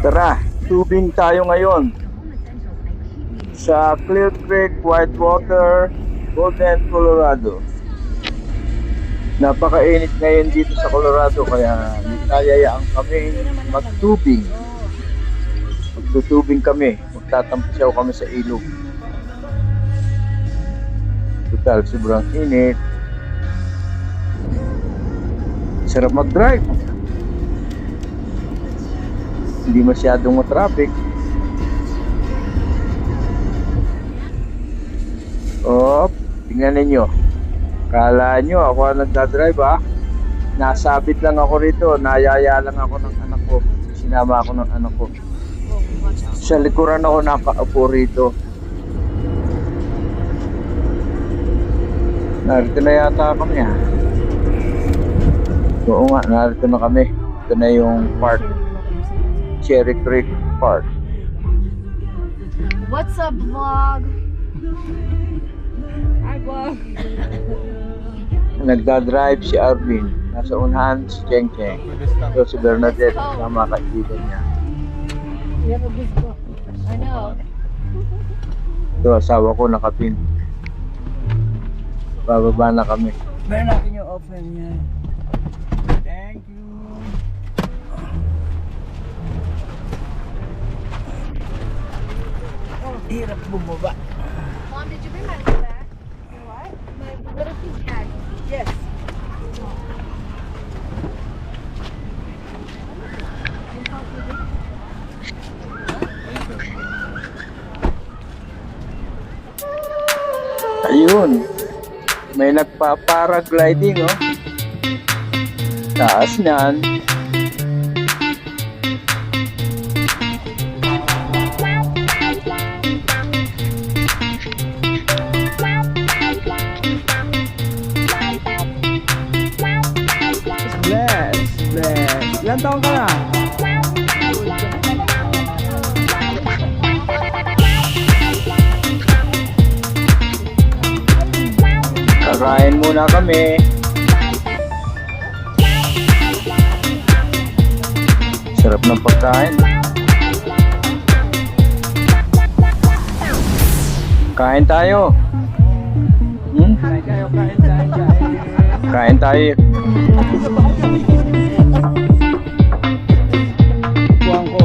Tara, tubing tayo ngayon sa Clear Creek, Whitewater, Golden, Colorado. Napakainit ngayon dito sa Colorado kaya nagkayayaan kami magtubing. Magtutubing kami, magtatampisaw kami sa ilog. Total, sobrang init. Sarap mag-drive. Hindi masyadong matraffic. Oh, tingnan ninyo. Kala nyo ako ang nagdadrive ha. Nasabit lang ako rito. Nayaya lang ako ng anak ko. Sinama ako ng anak ko. Sa likuran ako nakaupo rito. Narito na yata kami ha. Oo nga, narito na kami. Ito na yung park. Cherry Creek Park. What's up, vlog? Hi, vlog. Nagdadrive si Arvin. Nasa unahan si Cheng Cheng. Ito si Bernadette. Sama kaibigan niya. I know. Ito asawa ko nakapin. Bababa na kami. Bayan natin yung open niya. Thank you. Hirap bumaba. Mom, did you bring my little bag? Your what? My little pink bag. Yes. Ayun. May nagpa-paragliding oh. Taas niyan. Bless. Ilan taon ka na? Kakain muna kami. Sarap ng pagkain. Kain tayo. Kain tayo. Buwan ko.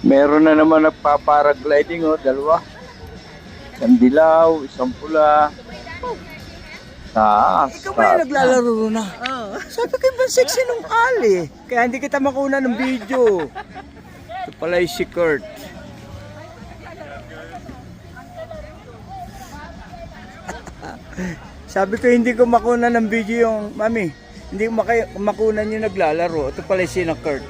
Meron na naman nagpa-paragliding oh, dalawa. Isang dilaw, isang pula. Taas. Ikaw ba yung naglalaro na? Oo. Sabi ko ba sexy nung ali? Kaya hindi kita makuna ng video. Ito pala yung si Kurt. Sabi ko hindi ko makuna ng video yung mami. Hindi ko makunan yung naglalaro. Ito pala yung si Kurt.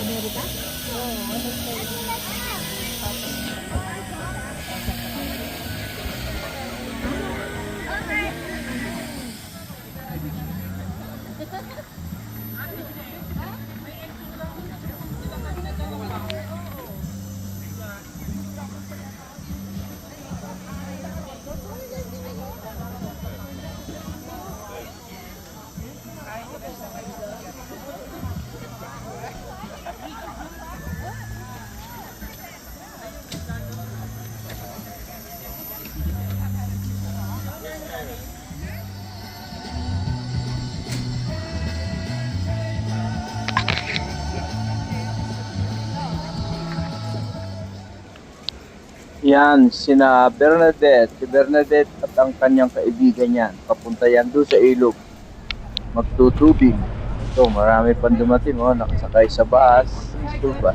Amerika? Oo, Yan, sina Bernadette. Si Bernadette at ang kanyang kaibigan yan. Papunta yan doon sa ilog. Magtutubig. Ito, marami pang dumating. Oh, nakasakay sa bus. Ba?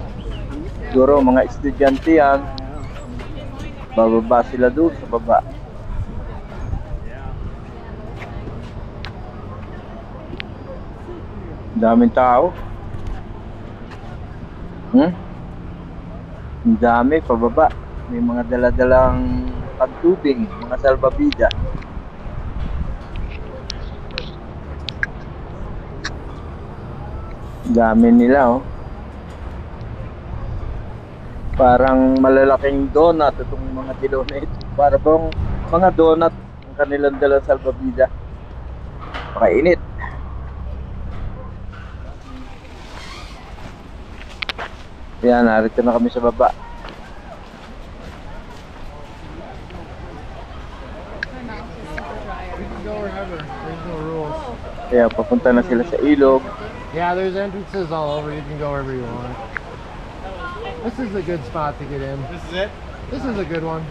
Siguro mga estudyante yan. Bababa sila doon sa baba. Daming tao. Ang dami, pababa. May mga daladalang pagtubig, mga salbabida. Dami nila, oh. Parang malalaking donut itong mga dilaw na ito. Para bang mga donut ang kanilang dalang salbabida. Pakainit. Yan, narito na kami sa baba. We can go wherever. There's no rules. Kaya papunta na sila sa ilog. Yeah, there's entrances all over. You can go wherever you want. This is a good spot to get in. This is it? This is a good one.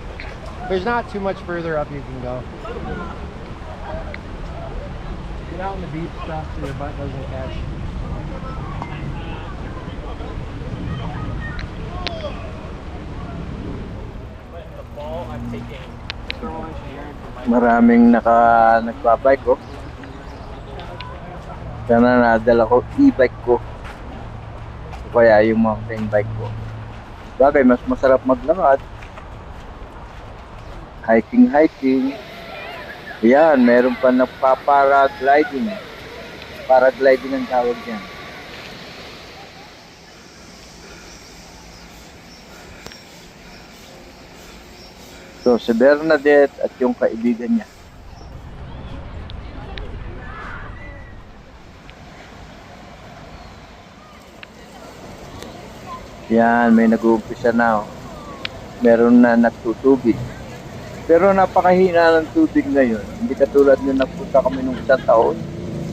There's not too much further up you can go. Get out in the deep stuff so your butt doesn't catch. Maraming nagbabike, oh. Sana nadala ko e-bike ko. O kaya yung mountain bike ko. Bagay, mas masarap maglakad. Hiking. Yan, meron pa nagpa-paragliding. Paragliding ang tawag yan. So, si Bernadette at yung kaibigan niya. Yan, may nag-uumpisa na, oh. Meron na nagtutubig. Pero napakahina ng tubig ngayon. Hindi katulad nung nagpunta kami nung isang taon.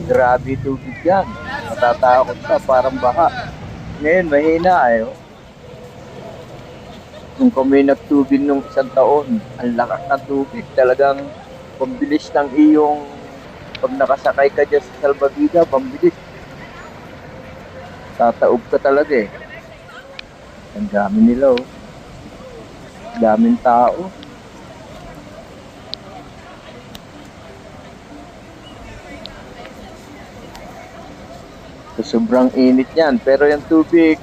Grabe tubig yan. Matatakot ka, parang baha. Ngayon, mahina eh. Oh. Nung kami nagtubig nung isang taon, ang lakas ng tubig. Talagang pambilis ng iyong, pag nakasakay ka dyan sa salbabida, pambilis. Tataob ka talaga eh. Ang dami nila, oh. Daming tao. So, sobrang init yan. Pero yung tubig,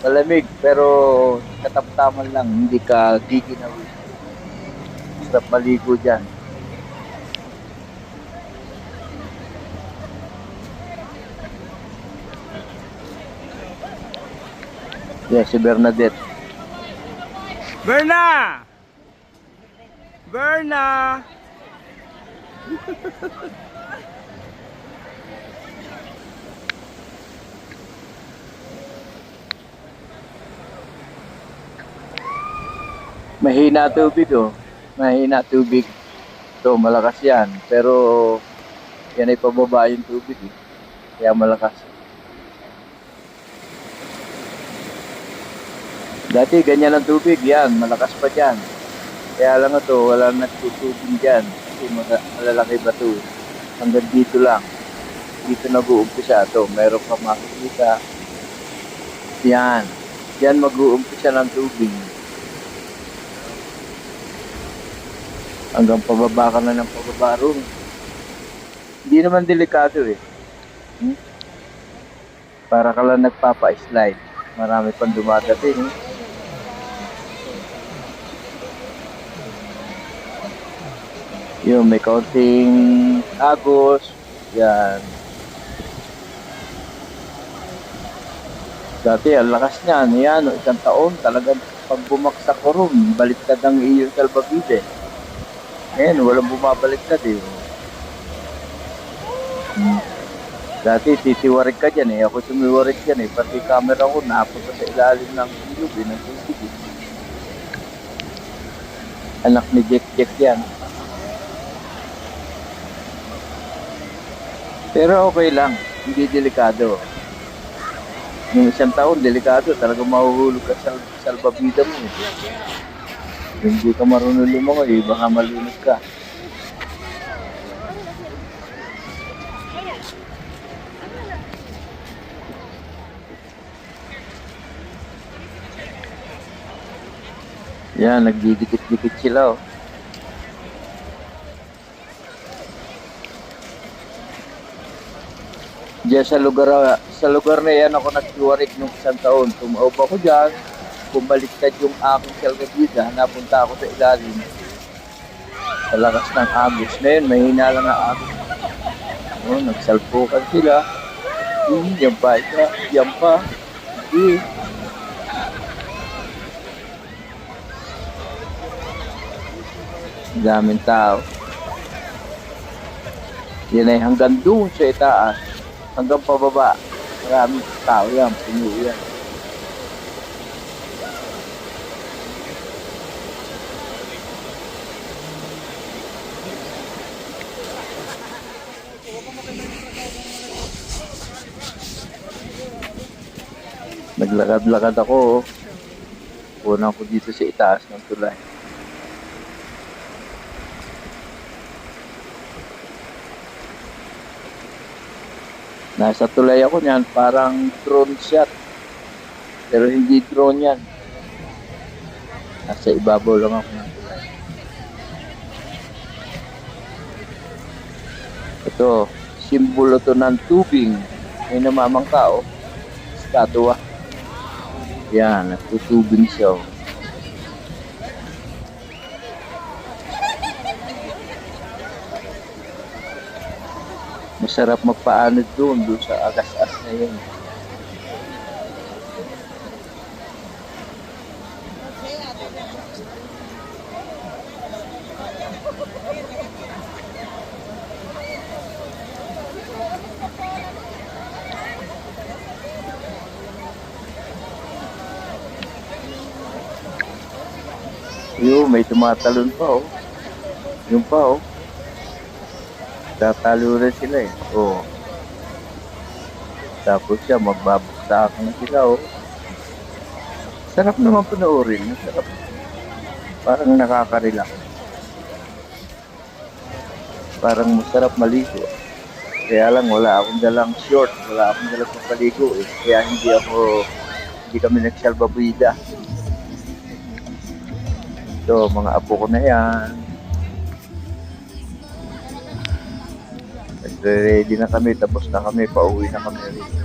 malamig. Pero kataptaman lang. Hindi ka giginawin. Sarap maligo dyan. Yeah, si Bernadette. Berna! Berna! Mahina tubig, oh. Mahina tubig. So, malakas yan. Pero, yan ay pababa yung tubig, eh. Kaya malakas. Dati, ganyan ang tubig. Yan, malakas pa dyan. Kaya lang ito, wala nagtutubig dyan. Kasi malalaki ba ito? Hanggang dito lang. Dito nag-uumpisa ito. Meron ka makikita. Yan. Yan mag-uumpisa ng tubig. Hanggang pababa ka na ng pababa roon. Hindi naman delikado eh. Para ka lang nagpapa-slide. Marami pang dumadating. Yung may kaunting agos. Yan. Dati ang lakas niyan. Yan, isang taon talagang pag bumaksak ko roon, baliktad ang iyong salbabide. Ngayon, walang bumabaliktad eh. Dati, titiwarig ka dyan eh. Ako sumiwarig dyan eh. Pati camera ko, napunta sa ilalim ng ilog eh, ng tubig eh. Anak ni Jack yan. Pero okay lang. Hindi delikado. Yung isang taon, delikado. Talagang mahuhulog ka sa salbabida mo eh. Hindi ka marunong lumangoy, baka malunod ka. Yan, nagdidikit-dikit sila oh. Diyan sa lugar na yan ako nagtiwarik nung isang taon. Tumaob ako dyan, bumaliktad yung aking kalgabida, napunta ako sa ilalim. Sa lakas ng agos. Ngayon, mahina lang ang agos. Oh, nagsalpukan sila. Yan pa, yan pa. Daming tao. Yan ay hanggang doon sa itaas. Hanggang pababa. Maraming tao yan. Puno yan. Naglakad-lakad ako. Una ko dito sa itaas ng tulay. Nasa tulay ako niyan, parang drone shot. Pero hindi drone yan. Nasa ibabaw lang ako ng tulay. Ito, simbolo to ng tubing. May namamangka, oh. Statua. Yan, nagtutubing siya, oh. Masarap magpaanod doon sa agas-as na yun. Yo, may tumatalon pa oh. Yung pa oh. Tatalo rin sila eh. Oh. Tapos siya, magbabukta na sila oh. Sarap naman panoorin. Sarap. Parang nakaka-relax. Parang masarap maligo. Kaya lang wala akong dalang short. Wala akong dalang pagpaligo eh. Kaya hindi kami nagsalbabida. Ito, mga apo ko na yan. Ready na kami, tapos na kami, pauwi na kami rito.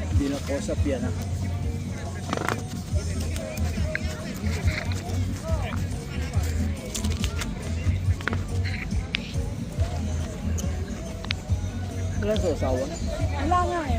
Hindi na posap yan ha. Wala sa usawa? Wala nga eh.